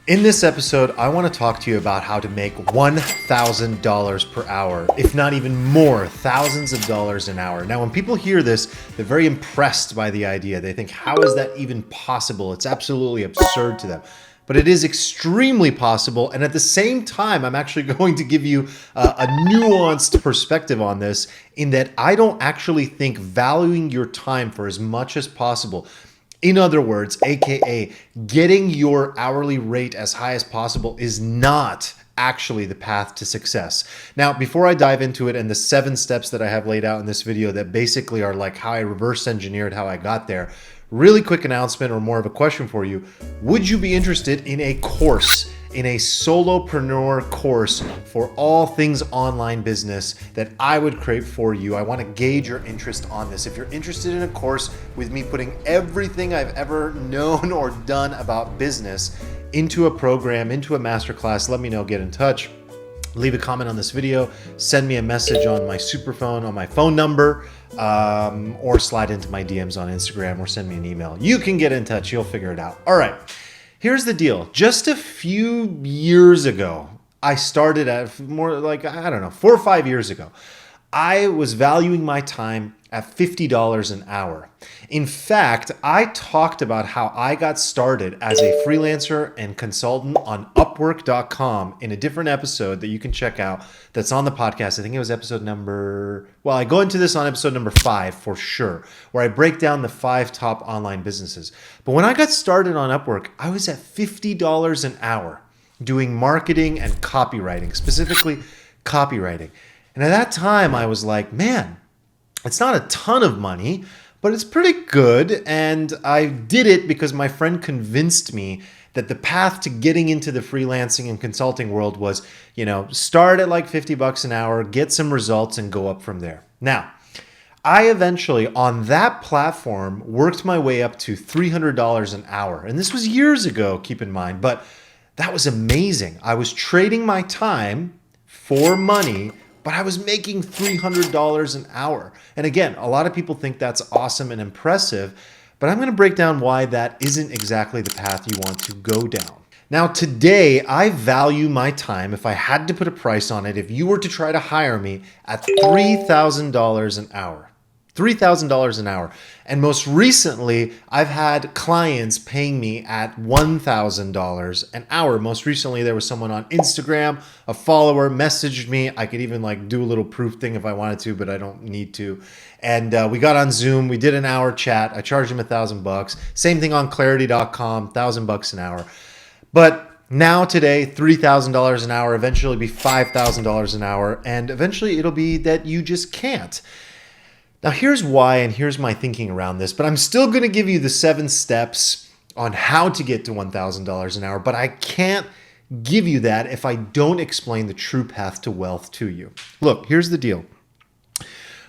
In this episode, I want to talk to you about how to make $1,000 per hour, if not even more, thousands of dollars an hour. Now, when people hear this, they're very impressed by the idea. They think, how is that even possible? It's absolutely absurd to them. But it is extremely possible. And at the same time, I'm actually going to give you a nuanced perspective on this, in that I don't actually think valuing your time for as much as possible, in other words, AKA getting your hourly rate as high as possible, is not actually the path to success. Now, before I dive into it and the 7 steps that I have laid out in this video that basically are like how I reverse engineered how I got there, really quick announcement, or more of a question for you. Would you be interested in a course, in a solopreneur course for all things online business that I would create for you? I want to gauge your interest on this. If you're interested in a course with me putting everything I've ever known or done about business into a program, into a masterclass, let me know, get in touch. Leave a comment on this video, send me a message on my superphone, on my phone number, or slide into my DMs on Instagram, or send me an email. You can get in touch, you'll figure it out. All right, here's the deal. Just a few years ago, I started at more like, I don't know, 4 or 5 years ago, I was valuing my time at $50 an hour. In fact, I talked about how I got started as a freelancer and consultant on Upwork.com in a different episode that you can check out that's on the podcast. I think it was I go into this on episode number 5 for sure, where I break down the 5 top online businesses. But when I got started on Upwork, I was at $50 an hour doing marketing and copywriting, specifically copywriting. And at that time, I was like, man, it's not a ton of money, but it's pretty good. And I did it because my friend convinced me that the path to getting into the freelancing and consulting world was, start at like $50 an hour, get some results, and go up from there. Now, I eventually, on that platform, worked my way up to $300 an hour. And this was years ago, keep in mind, but that was amazing. I was trading my time for money, but I was making $300 an hour. And again, a lot of people think that's awesome and impressive, but I'm going to break down why that isn't exactly the path you want to go down. Now, today, I value my time, if I had to put a price on it, if you were to try to hire me, at $3,000 an hour. $3,000 an hour. And most recently, I've had clients paying me at $1,000 an hour. Most recently, there was someone on Instagram, a follower, messaged me. I could even do a little proof thing if I wanted to, but I don't need to. And we got on Zoom. We did an hour chat. I charged him $1,000. Same thing on clarity.com, $1,000 an hour. But now today, $3,000 an hour, eventually be $5,000 an hour, and eventually it'll be that you just can't. Now, here's why, and here's my thinking around this, but I'm still going to give you the 7 steps on how to get to $1,000 an hour, but I can't give you that if I don't explain the true path to wealth to you. Look, here's the deal.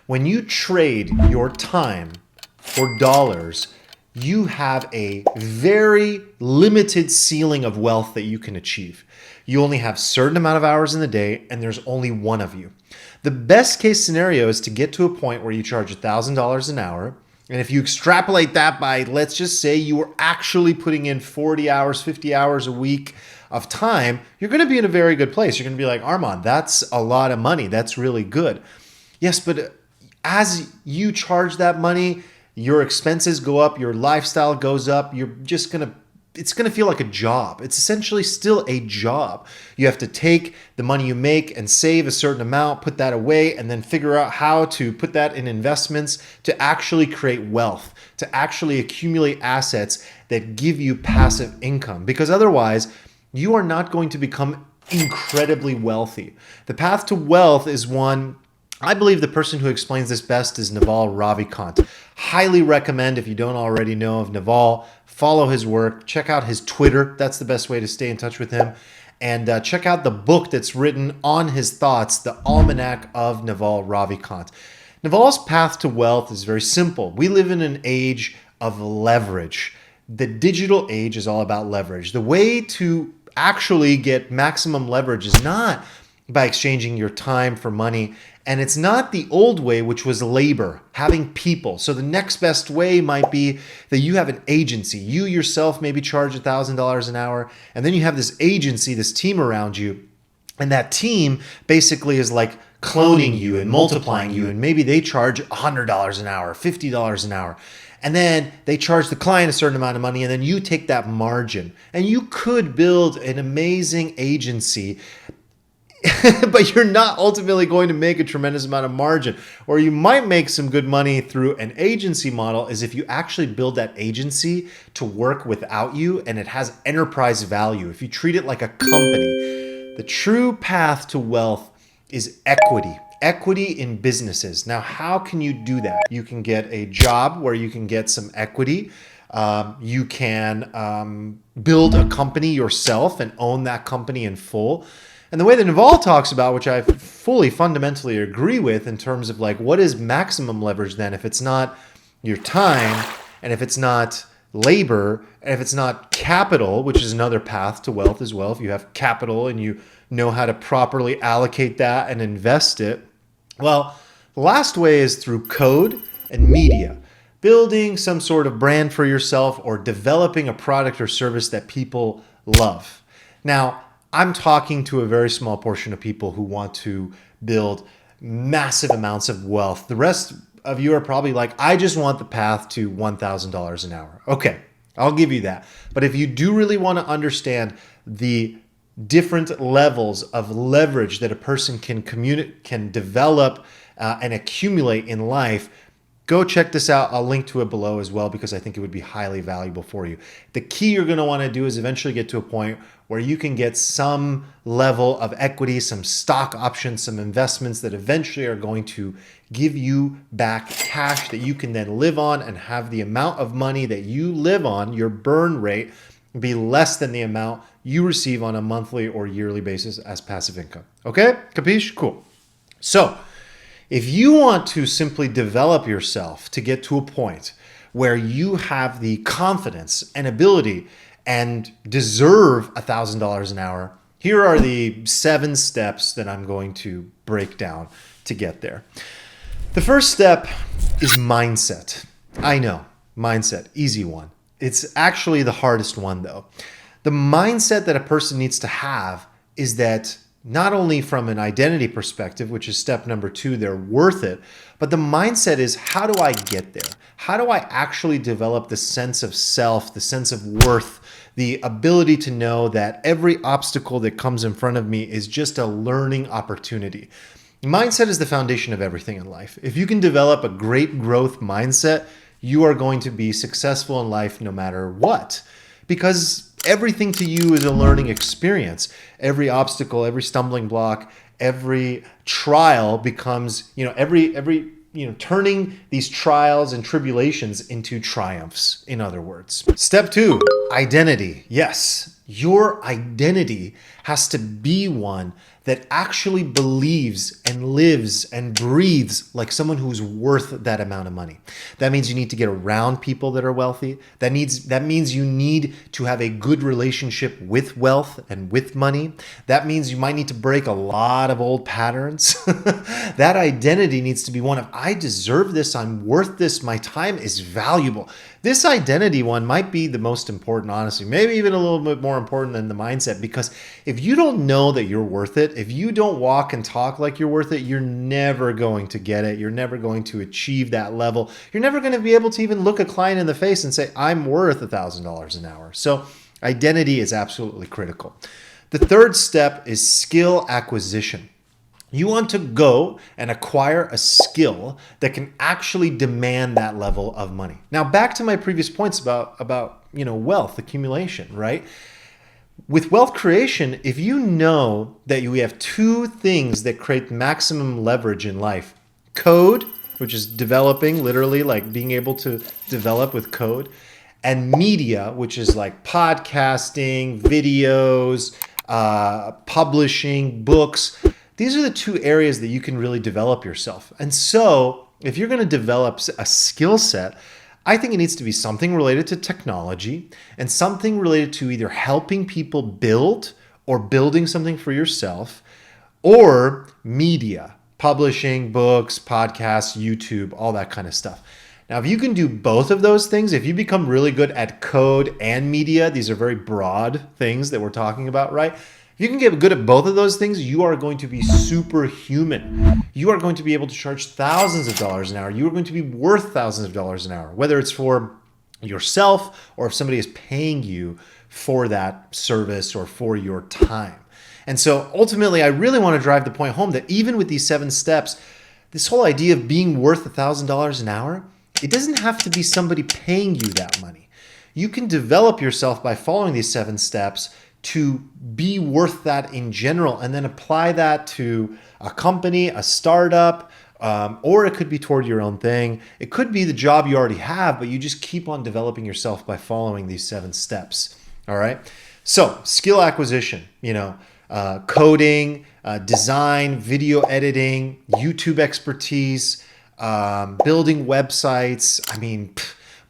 When you trade your time for dollars, you have a very limited ceiling of wealth that you can achieve. You only have a certain amount of hours in the day, and there's only one of you. The best case scenario is to get to a point where you charge $1,000 an hour. And if you extrapolate that by, let's just say you were actually putting in 40 hours, 50 hours a week of time, you're going to be in a very good place. You're going to be like, Arman, that's a lot of money. That's really good. Yes, but as you charge that money, your expenses go up, your lifestyle goes up. It's going to feel like a job. It's essentially still a job. You have to take the money you make and save a certain amount, put that away, and then figure out how to put that in investments to actually create wealth, to actually accumulate assets that give you passive income. Because otherwise, you are not going to become incredibly wealthy. The path to wealth is one, I believe the person who explains this best is Naval Ravikant. Highly recommend, if you don't already know of Naval, follow his work, check out his Twitter. That's the best way to stay in touch with him. And check out the book that's written on his thoughts, The Almanac of Naval Ravikant. Naval's path to wealth is very simple. We live in an age of leverage. The digital age is all about leverage. The way to actually get maximum leverage is not by exchanging your time for money And it's not the old way, which was labor, having people. So the next best way might be that you have an agency. You yourself maybe charge $1,000 an hour, and then you have this agency, this team around you. And that team basically is like cloning you and multiplying you. And maybe they charge $100 an hour, $50 an hour. And then they charge the client a certain amount of money, and then you take that margin. And you could build an amazing agency, but you're not ultimately going to make a tremendous amount of margin. Or you might make some good money through an agency model is if you actually build that agency to work without you and it has enterprise value. If you treat it like a company, the true path to wealth is equity. Equity in businesses. Now, how can you do that? You can get a job where you can get some equity. You can build a company yourself and own that company in full. And the way that Naval talks about, which I fully fundamentally agree with in terms of like, what is maximum leverage then if it's not your time and if it's not labor and if it's not capital, which is another path to wealth as well. If you have capital and you know how to properly allocate that and invest it. Well, the last way is through code and media. Building some sort of brand for yourself or developing a product or service that people love. Now, I'm talking to a very small portion of people who want to build massive amounts of wealth. The rest of you are probably like, I just want the path to $1,000 an hour. Okay, I'll give you that. But if you do really want to understand the different levels of leverage that a person can develop and accumulate in life, go check this out. I'll link to it below as well because I think it would be highly valuable for you. The key you're going to want to do is eventually get to a point where you can get some level of equity, some stock options, some investments that eventually are going to give you back cash that you can then live on and have the amount of money that you live on, your burn rate, be less than the amount you receive on a monthly or yearly basis as passive income. Okay? Capiche? Cool. So, if you want to simply develop yourself to get to a point where you have the confidence and ability and deserve $1,000 an hour, here are the 7 steps that I'm going to break down to get there. The first step is mindset. I know, mindset, easy one. It's actually the hardest one though. The mindset that a person needs to have is that not only from an identity perspective, which is step number 2, they're worth it, but the mindset is, how do I get there? How do I actually develop the sense of self, the sense of worth, the ability to know that every obstacle that comes in front of me is just a learning opportunity? Mindset is the foundation of everything in life. If you can develop a great growth mindset, you are going to be successful in life no matter what, because everything to you is a learning experience. Every obstacle, every stumbling block, every trial becomes, turning these trials and tribulations into triumphs, in other words. Step 2, identity. Yes, your identity has to be one that actually believes and lives and breathes like someone who's worth that amount of money. That means you need to get around people that are wealthy. That means you need to have a good relationship with wealth and with money. That means you might need to break a lot of old patterns. That identity needs to be one of, I deserve this, I'm worth this, my time is valuable. This identity one might be the most important, honestly, maybe even a little bit more important than the mindset, because if you don't know that you're worth it, if you don't walk and talk like you're worth it, you're never going to get it. You're never going to achieve that level. You're never going to be able to even look a client in the face and say, I'm worth $1,000 an hour. So identity is absolutely critical. The third step is skill acquisition. You want to go and acquire a skill that can actually demand that level of money. Now, back to my previous points about wealth accumulation, right? With wealth creation, if you know that we have 2 things that create maximum leverage in life, code, which is developing, literally like being able to develop with code, and media, which is like podcasting, videos, publishing, books. These are the 2 areas that you can really develop yourself. And so if you're going to develop a skill set, I think it needs to be something related to technology and something related to either helping people build or building something for yourself, or media, publishing, books, podcasts, YouTube, all that kind of stuff. Now, if you can do both of those things, if you become really good at code and media, these are very broad things that we're talking about, right? If you can get good at both of those things, you are going to be superhuman. You are going to be able to charge thousands of dollars an hour. You are going to be worth thousands of dollars an hour, whether it's for yourself or if somebody is paying you for that service or for your time. And so ultimately, I really want to drive the point home that even with these 7 steps, this whole idea of being worth $1,000 an hour, it doesn't have to be somebody paying you that money. You can develop yourself by following these 7 steps to be worth that in general, and then apply that to a company, a startup, or it could be toward your own thing. It could be the job you already have, but you just keep on developing yourself by following these 7 steps. All right. So skill acquisition, coding, design, video editing, YouTube expertise, building websites. I mean,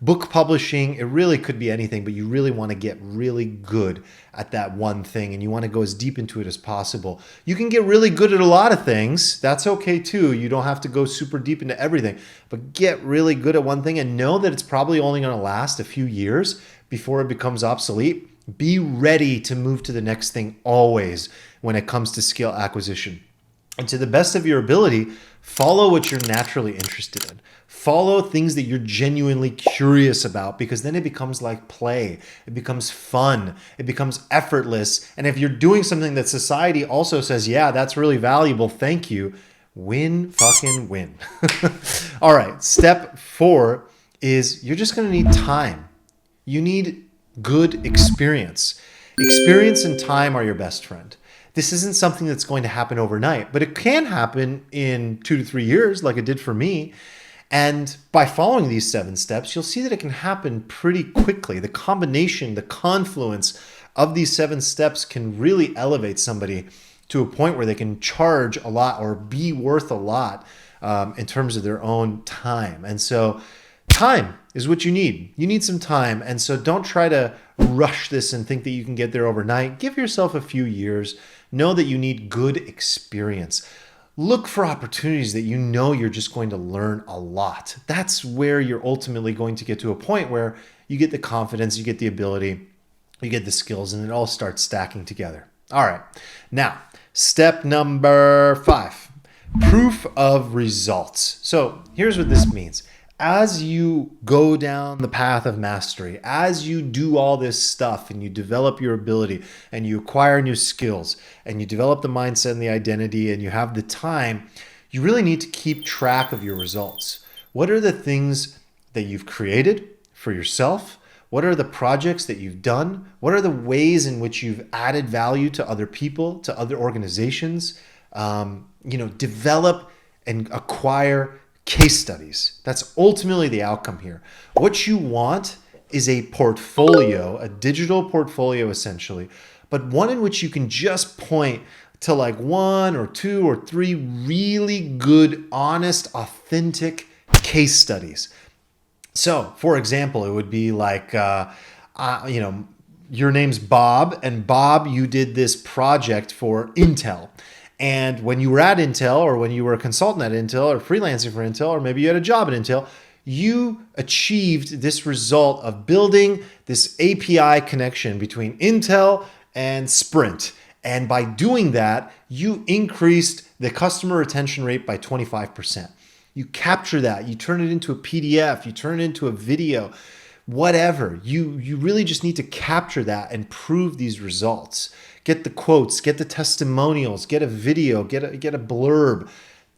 book publishing, it really could be anything, but you really want to get really good at that one thing, and you want to go as deep into it as possible. You can get really good at a lot of things. That's okay too. You don't have to go super deep into everything, but get really good at one thing and know that it's probably only going to last a few years before it becomes obsolete. Be ready to move to the next thing always when it comes to skill acquisition. And to the best of your ability, follow what you're naturally interested in. Follow things that you're genuinely curious about, because then it becomes like play. It becomes fun. It becomes effortless. And if you're doing something that society also says, yeah, that's really valuable, thank you, win fucking win. All right, step 4 is you're just going to need time. You need good experience. Experience and time are your best friend. This isn't something that's going to happen overnight, but it can happen in 2 to 3 years, like it did for me. And by following these 7 steps, you'll see that it can happen pretty quickly. The combination, the confluence of these 7 steps can really elevate somebody to a point where they can charge a lot or be worth a lot in terms of their own time. And so time is what you need. You need some time. And so don't try to rush this and think that you can get there overnight. Give yourself a few years. Know that you need good experience. Look for opportunities that you know you're just going to learn a lot. That's where you're ultimately going to get to a point where you get the confidence, you get the ability, you get the skills, and it all starts stacking together. All right. Now, step number 5, proof of results. So here's what this means. As you go down the path of mastery, as you do all this stuff and you develop your ability and you acquire new skills and you develop the mindset and the identity and you have the time, you really need to keep track of your results. What are the things that you've created for yourself? What are the projects that you've done? What are the ways in which you've added value to other people, to other organizations? Develop and acquire case studies. That's ultimately the outcome here. What you want is a portfolio, a digital portfolio essentially, but one in which you can just point to like 1 or 2 or 3 really good, honest, authentic case studies. So, for example, it would be like, your name's Bob, and Bob, you did this project for Intel. And when you were at Intel, or when you were a consultant at Intel, or freelancing for Intel, or maybe you had a job at Intel, you achieved this result of building this API connection between Intel and Sprint. And by doing that, you increased the customer retention rate by 25%. You capture that, you turn it into a PDF, you turn it into a video, whatever. You really just need to capture that and prove these results. Get the quotes, get the testimonials, get a video, get a blurb.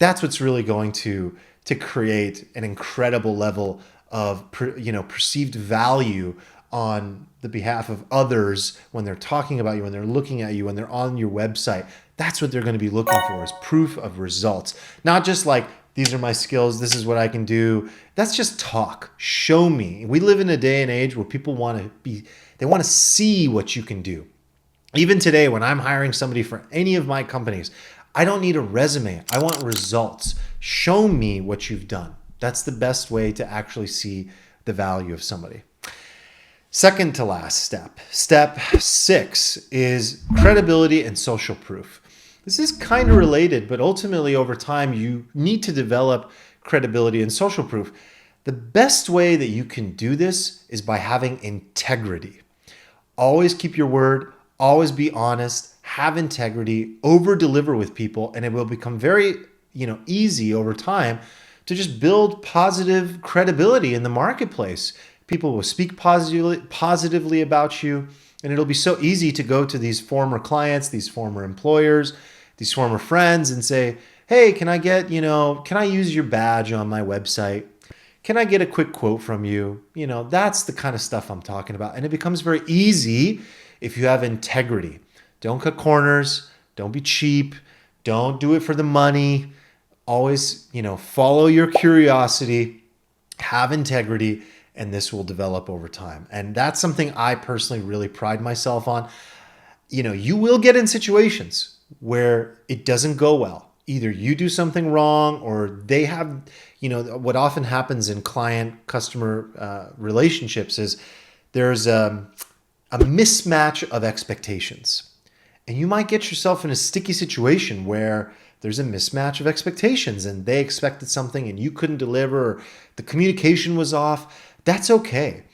That's what's really going to create an incredible level of perceived value on the behalf of others when they're talking about you, when they're looking at you, when they're on your website. That's what they're going to be looking for, is proof of results. Not just like, these are my skills, this is what I can do. That's just talk. Show me. We live in a day and age where people want to see what you can do. Even today, when I'm hiring somebody for any of my companies, I don't need a resume. I want results. Show me what you've done. That's the best way to actually see the value of somebody. Second to last step. Step 6 is credibility and social proof. This is kind of related, but ultimately over time, you need to develop credibility and social proof. The best way that you can do this is by having integrity. Always keep your word, always be honest, have integrity, over-deliver with people, and it will become very, easy over time to just build positive credibility in the marketplace. People will speak positively about you, and it'll be so easy to go to these former clients, these former employers, these former friends and say, hey, can I use your badge on my website? Can I get a quick quote from you? That's the kind of stuff I'm talking about. And it becomes very easy if you have integrity. Don't cut corners. Don't be cheap. Don't do it for the money. Always, follow your curiosity, have integrity, and this will develop over time. And that's something I personally really pride myself on. You will get in situations where it doesn't go well. Either you do something wrong or they have, what often happens in client-customer relationships is there's a mismatch of expectations. And you might get yourself in a sticky situation where there's a mismatch of expectations and they expected something and you couldn't deliver, or the communication was off. That's okay.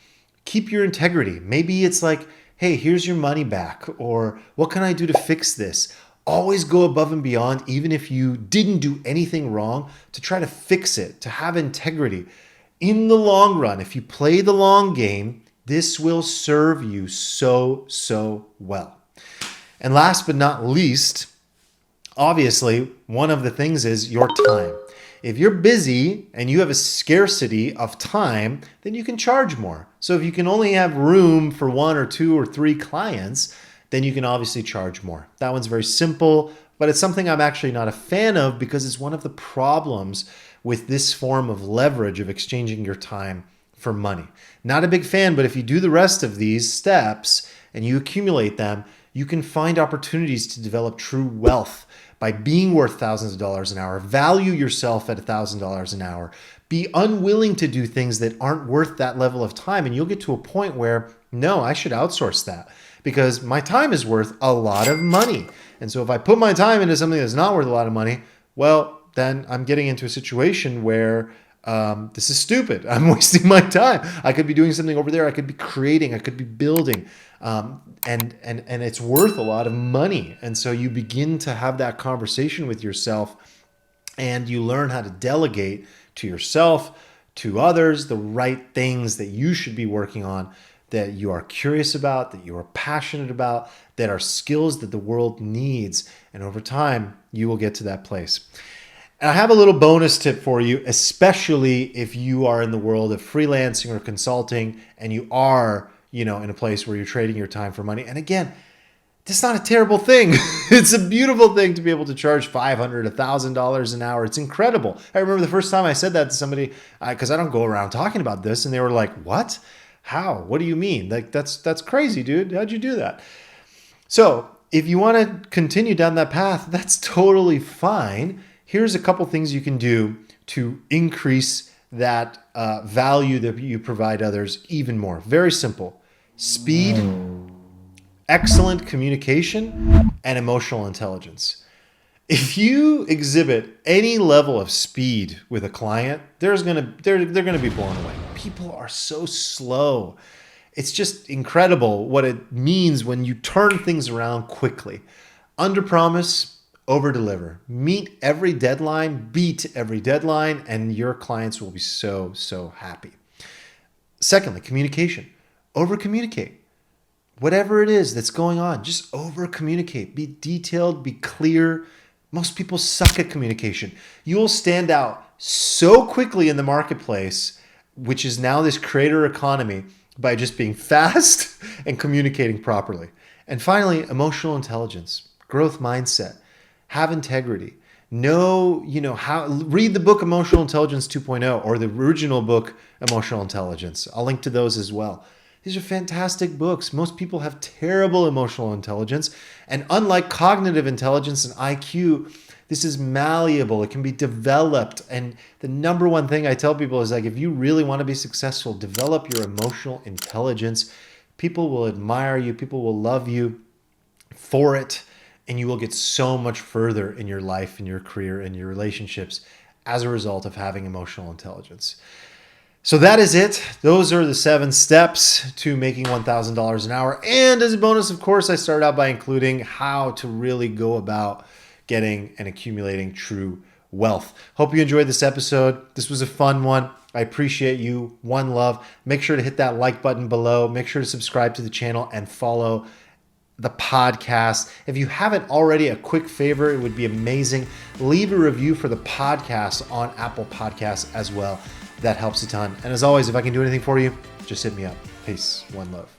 Keep your integrity. Maybe it's like, hey, here's your money back, or what can I do to fix this? Always go above and beyond, even if you didn't do anything wrong, to try to fix it, to have integrity. In the long run, if you play the long game, this will serve you so well. And last but not least, obviously, one of the things is your time. If you're busy and you have a scarcity of time, then you can charge more. So if you can only have room for 1 or 2 or 3 clients, then you can obviously charge more. That one's very simple, but it's something I'm actually not a fan of because it's one of the problems with this form of leverage of exchanging your time for money. Not a big fan, but if you do the rest of these steps and you accumulate them, you can find opportunities to develop true wealth by being worth thousands of dollars an hour. Value yourself at $1,000 an hour. Be unwilling to do things that aren't worth that level of time. And you'll get to a point where, no, I should outsource that because my time is worth a lot of money. And so if I put my time into something that's not worth a lot of money, well, then I'm getting into a situation where this is stupid. I'm wasting my time. I could be doing something over there. I could be creating. I could be building. And it's worth a lot of money. And so you begin to have that conversation with yourself and you learn how to delegate to yourself, to others, the right things that you should be working on, that you are curious about, that you are passionate about, that are skills that the world needs. And over time, you will get to that place. And I have a little bonus tip for you, especially if you are in the world of freelancing or consulting and you are, in a place where you're trading your time for money. And again, that's not a terrible thing. It's a beautiful thing to be able to charge $500, $1,000 an hour. It's incredible. I remember the first time I said that to somebody, because I don't go around talking about this, and they were like, what? How? What do you mean? Like, that's crazy, dude. How'd you do that? So if you want to continue down that path, that's totally fine. Here's a couple things you can do to increase that value that you provide others even more. Very simple. Speed, excellent communication, and emotional intelligence. If you exhibit any level of speed with a client, they're gonna be blown away. People are so slow. It's just incredible what it means when you turn things around quickly. Under promise, over deliver. Meet every deadline, beat every deadline, and your clients will be so happy. Secondly, communication. Over communicate. Whatever it is that's going on, just over communicate. Be detailed, be clear. Most people suck at communication. You will stand out so quickly in the marketplace, which is now this creator economy, by just being fast and communicating properly. And finally, emotional intelligence, growth mindset, have integrity. Know, how. Read the book Emotional Intelligence 2.0 or the original book Emotional Intelligence. I'll link to those as well. These are fantastic books. Most people have terrible emotional intelligence. And unlike cognitive intelligence and IQ, this is malleable. It can be developed. And the number one thing I tell people is, like, if you really want to be successful, develop your emotional intelligence. People will admire you. People will love you for it. and you will get so much further in your life, in your career, in your relationships as a result of having emotional intelligence. So that is it. Those are the 7 steps to making $1,000 an hour. And as a bonus, of course, I started out by including how to really go about getting and accumulating true wealth. Hope you enjoyed this episode. This was a fun one. I appreciate you. One love. Make sure to hit that like button below. Make sure to subscribe to the channel and follow the podcast. If you haven't already, a quick favor, it would be amazing. Leave a review for the podcast on Apple Podcasts as well. That helps a ton. And as always, if I can do anything for you, just hit me up. Peace. One love.